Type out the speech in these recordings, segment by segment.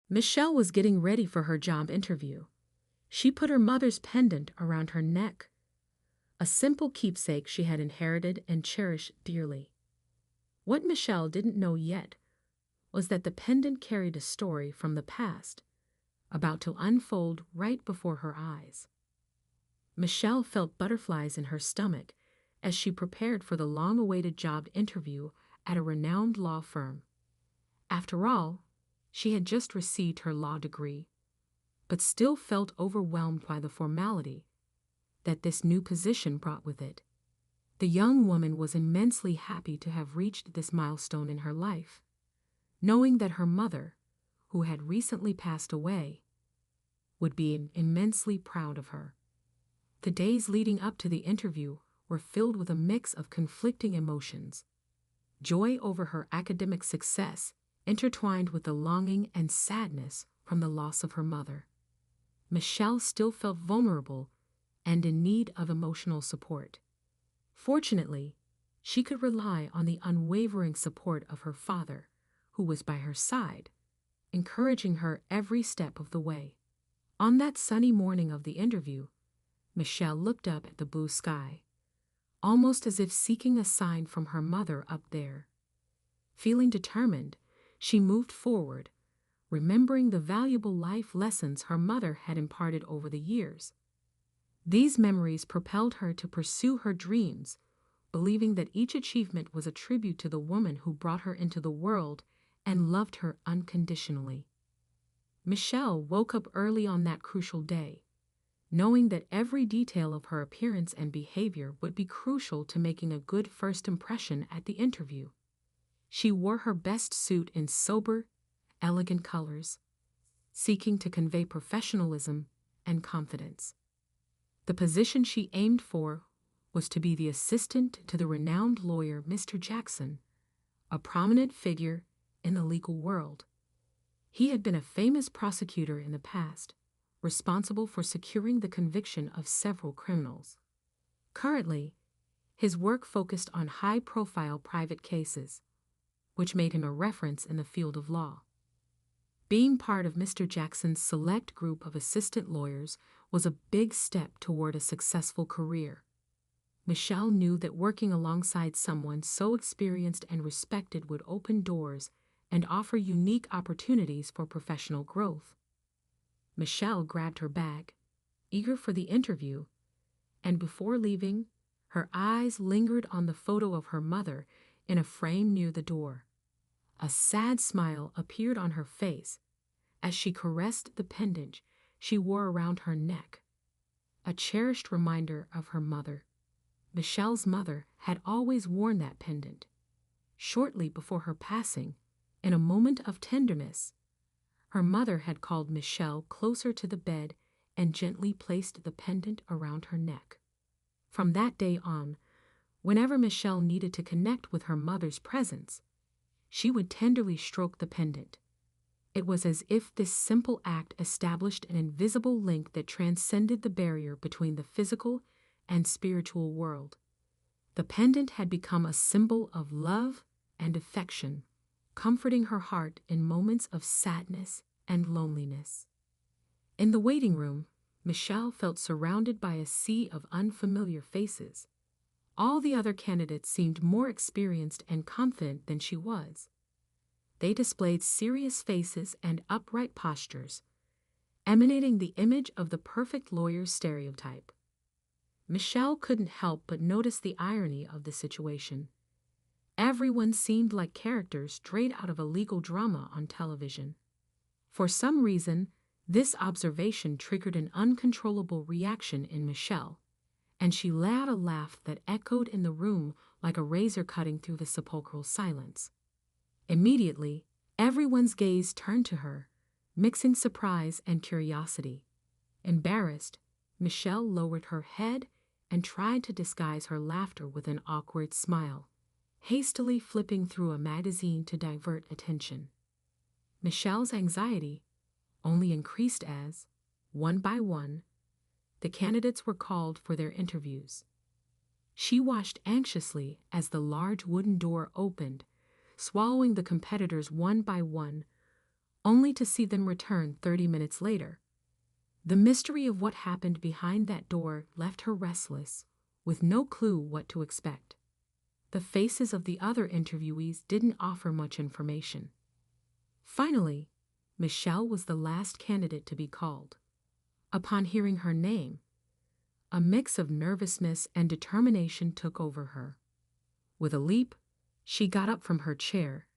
Michelle was getting ready for her job interview. She put her mother's pendant around her neck, a simple keepsake she had inherited and cherished dearly. What Michelle didn't know yet was that the pendant carried a story from the past, about to unfold right before her eyes. Michelle felt butterflies in her stomach as she prepared for the long-awaited job interview at a renowned law firm. After all, she had just received her law degree, but still felt overwhelmed by the formality that this new position brought with it. The young woman was immensely happy to have reached this milestone in her life, knowing that her mother, who had recently passed away, would be immensely proud of her. The days leading up to the interview were filled with a mix of conflicting emotions. Joy over her academic success intertwined with the longing and sadness from the loss of her mother. Michelle still felt vulnerable and in need of emotional support. Fortunately, she could rely on the unwavering support of her father, who was by her side, encouraging her every step of the way. On that sunny morning of the interview, Michelle looked up at the blue sky, almost as if seeking a sign from her mother up there. Feeling determined, she moved forward, remembering the valuable life lessons her mother had imparted over the years. These memories propelled her to pursue her dreams, believing that each achievement was a tribute to the woman who brought her into the world and loved her unconditionally. Michelle woke up early on that crucial day, knowing that every detail of her appearance and behavior would be crucial to making a good first impression at the interview. She wore her best suit in sober, elegant colors, seeking to convey professionalism and confidence. The position she aimed for was to be the assistant to the renowned lawyer Mr. Jackson, a prominent figure in the legal world. He had been a famous prosecutor in the past, responsible for securing the conviction of several criminals. Currently, his work focused on high-profile private cases, which made him a reference in the field of law. Being part of Mr. Jackson's select group of assistant lawyers was a big step toward a successful career. Michelle knew that working alongside someone so experienced and respected would open doors and offer unique opportunities for professional growth. Michelle grabbed her bag, eager for the interview, and before leaving, her eyes lingered on the photo of her mother in a frame near the door. A sad smile appeared on her face as she caressed the pendant she wore around her neck, a cherished reminder of her mother. Michelle's mother had always worn that pendant. Shortly before her passing, in a moment of tenderness, her mother had called Michelle closer to the bed and gently placed the pendant around her neck. From that day on, whenever Michelle needed to connect with her mother's presence, she would tenderly stroke the pendant. It was as if this simple act established an invisible link that transcended the barrier between the physical and spiritual world. The pendant had become a symbol of love and affection, comforting her heart in moments of sadness and loneliness. In the waiting room, Michelle felt surrounded by a sea of unfamiliar faces. All the other candidates seemed more experienced and confident than she was. They displayed serious faces and upright postures, emanating the image of the perfect lawyer stereotype. Michelle couldn't help but notice the irony of the situation. Everyone seemed like characters straight out of a legal drama on television. For some reason, this observation triggered an uncontrollable reaction in Michelle, and she let out a laugh that echoed in the room like a razor cutting through the sepulchral silence. Immediately, everyone's gaze turned to her, mixing surprise and curiosity. Embarrassed, Michelle lowered her head and tried to disguise her laughter with an awkward smile, hastily flipping through a magazine to divert attention. Michelle's anxiety only increased as, one by one, the candidates were called for their interviews. She watched anxiously as the large wooden door opened, swallowing the competitors one by one, only to see them return 30 minutes later. The mystery of what happened behind that door left her restless, with no clue what to expect. The faces of the other interviewees didn't offer much information. Finally, Michelle was the last candidate to be called. Upon hearing her name, a mix of nervousness and determination took over her. With a leap, she got up from her chair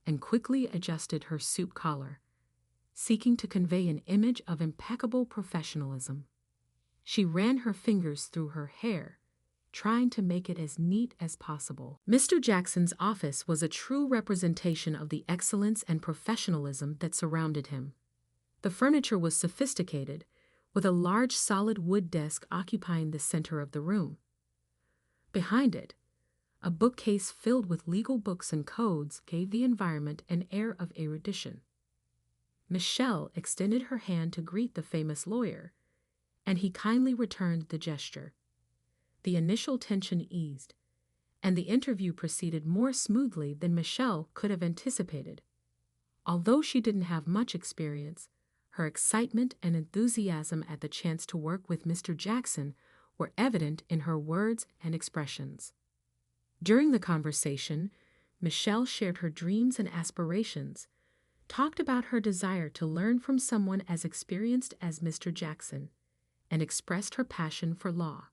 and quickly adjusted her suit collar, seeking to convey an image of impeccable professionalism. She ran her fingers through her hair, trying to make it as neat as possible. Mr. Jackson's office was a true representation of the excellence and professionalism that surrounded him. The furniture was sophisticated, with a large solid wood desk occupying the center of the room. Behind it, a bookcase filled with legal books and codes gave the environment an air of erudition. Michelle extended her hand to greet the famous lawyer, and he kindly returned the gesture. The initial tension eased, and the interview proceeded more smoothly than Michelle could have anticipated. Although she didn't have much experience, her excitement and enthusiasm at the chance to work with Mr. Jackson were evident in her words and expressions. During the conversation, Michelle shared her dreams and aspirations, talked about her desire to learn from someone as experienced as Mr. Jackson, and expressed her passion for law.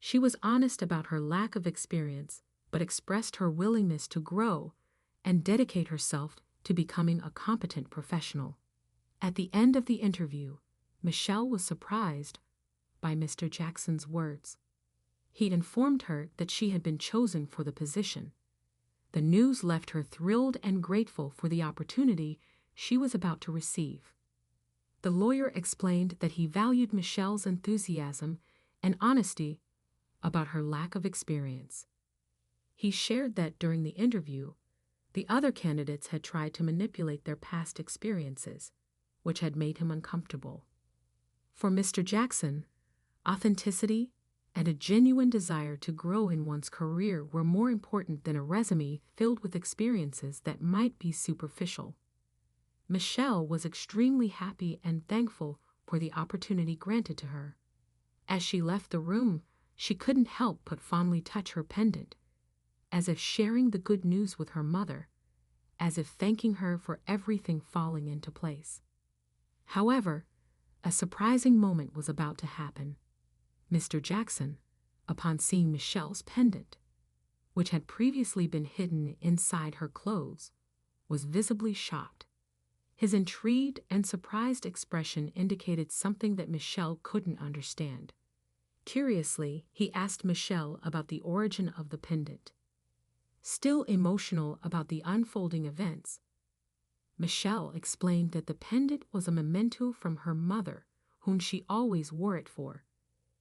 She was honest about her lack of experience, but expressed her willingness to grow and dedicate herself to becoming a competent professional. At the end of the interview, Michelle was surprised by Mr. Jackson's words. He'd informed her that she had been chosen for the position. The news left her thrilled and grateful for the opportunity she was about to receive. The lawyer explained that he valued Michelle's enthusiasm and honesty about her lack of experience. He shared that during the interview, the other candidates had tried to manipulate their past experiences, which had made him uncomfortable. For Mr. Jackson, authenticity and a genuine desire to grow in one's career were more important than a resume filled with experiences that might be superficial. Michelle was extremely happy and thankful for the opportunity granted to her. As she left the room, she couldn't help but fondly touch her pendant, as if sharing the good news with her mother, as if thanking her for everything falling into place. However, a surprising moment was about to happen. Mr. Jackson, upon seeing Michelle's pendant, which had previously been hidden inside her clothes, was visibly shocked. His intrigued and surprised expression indicated something that Michelle couldn't understand. Curiously, he asked Michelle about the origin of the pendant. Still emotional about the unfolding events, Michelle explained that the pendant was a memento from her mother, whom she always wore it for.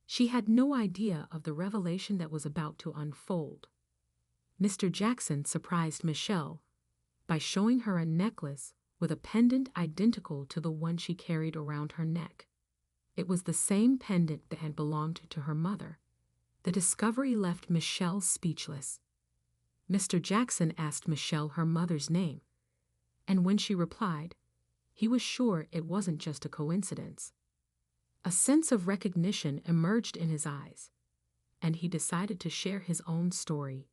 She had no idea of the revelation that was about to unfold. Mr. Jackson surprised Michelle by showing her a necklace with a pendant identical to the one she carried around her neck. It was the same pendant that had belonged to her mother. The discovery left Michelle speechless. Mr. Jackson asked Michelle her mother's name, and when she replied, he was sure it wasn't just a coincidence. A sense of recognition emerged in his eyes, and he decided to share his own story.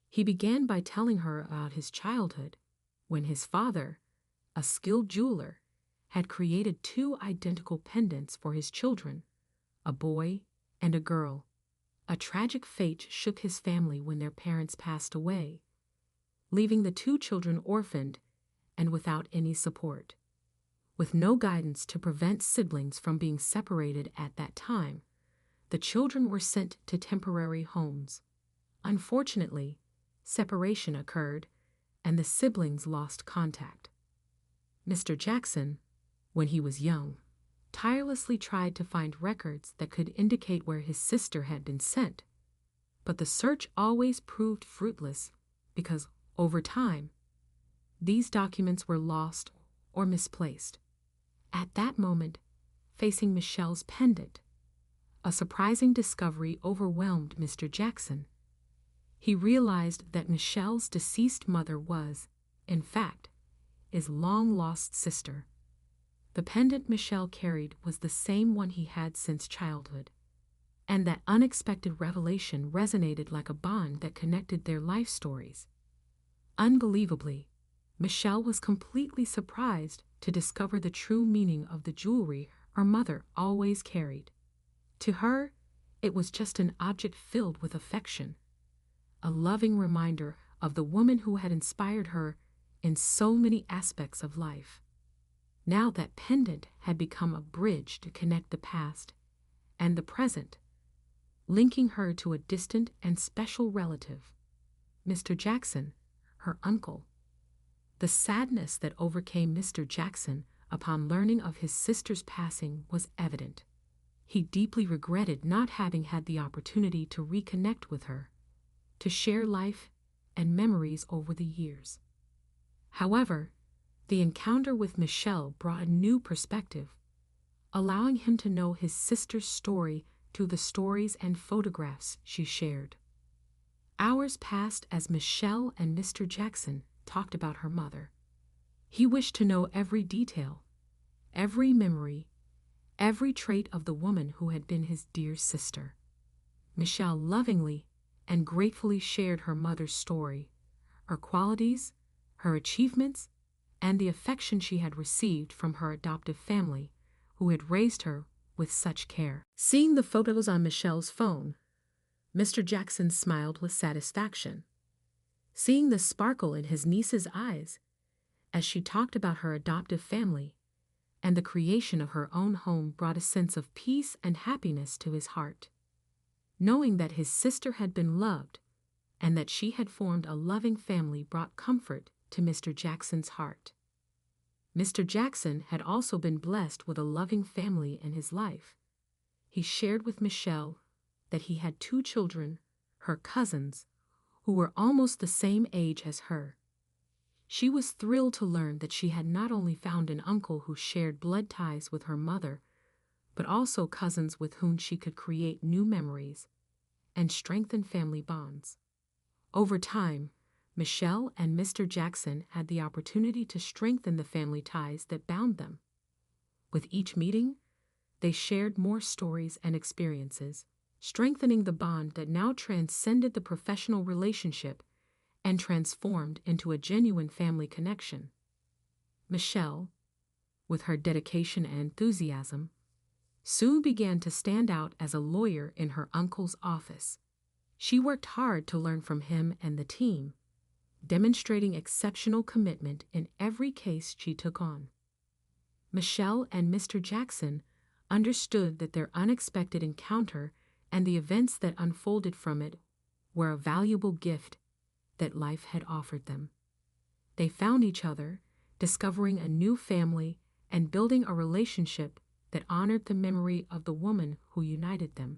He began by telling her about his childhood, when his father, a skilled jeweler, had created 2 identical pendants for his children, a boy and a girl. A tragic fate shook his family when their parents passed away, leaving the 2 children orphaned and without any support. With no guidance to prevent siblings from being separated at that time, the children were sent to temporary homes. Unfortunately, separation occurred, and the siblings lost contact. Mr. Jackson, when he was young, tirelessly tried to find records that could indicate where his sister had been sent, but the search always proved fruitless because, over time, these documents were lost or misplaced. At that moment, facing Michelle's pendant, a surprising discovery overwhelmed Mr. Jackson. He realized that Michelle's deceased mother was, in fact, his long-lost sister. The pendant Michel carried was the same one he had since childhood, and that unexpected revelation resonated like a bond that connected their life stories. Unbelievably, Michel was completely surprised to discover the true meaning of the jewelry her mother always carried. To her, it was just an object filled with affection, a loving reminder of the woman who had inspired her in so many aspects of life. Now that pendant had become a bridge to connect the past and the present, linking her to a distant and special relative, Mr. Jackson, her uncle. The sadness that overcame Mr. Jackson upon learning of his sister's passing was evident. He deeply regretted not having had the opportunity to reconnect with her, to share life and memories over the years. However, the encounter with Michel brought a new perspective, allowing him to know his sister's story through the stories and photographs she shared. Hours passed as Michel and Mr. Jackson talked about her mother. He wished to know every detail, every memory, every trait of the woman who had been his dear sister. Michel lovingly and gratefully shared her mother's story, her qualities, her achievements, and the affection she had received from her adoptive family, who had raised her with such care. Seeing the photos on Michel's phone, Mr. Jackson smiled with satisfaction. Seeing the sparkle in his niece's eyes as she talked about her adoptive family and the creation of her own home brought a sense of peace and happiness to his heart. Knowing that his sister had been loved and that she had formed a loving family brought comfort to Mr. Jackson's heart. Mr. Jackson had also been blessed with a loving family in his life. He shared with Michel that he had 2 children, her cousins, who were almost the same age as her. She was thrilled to learn that she had not only found an uncle who shared blood ties with her mother, but also cousins with whom she could create new memories and strengthen family bonds. Over time, Michel and Mr. Jackson had the opportunity to strengthen the family ties that bound them. With each meeting, they shared more stories and experiences, strengthening the bond that now transcended the professional relationship and transformed into a genuine family connection. Michel, with her dedication and enthusiasm, soon began to stand out as a lawyer in her uncle's office. She worked hard to learn from him and the team, demonstrating exceptional commitment in every case she took on. Michel and Mr. Jackson understood that their unexpected encounter and the events that unfolded from it were a valuable gift that life had offered them. They found each other, discovering a new family and building a relationship that honored the memory of the woman who united them.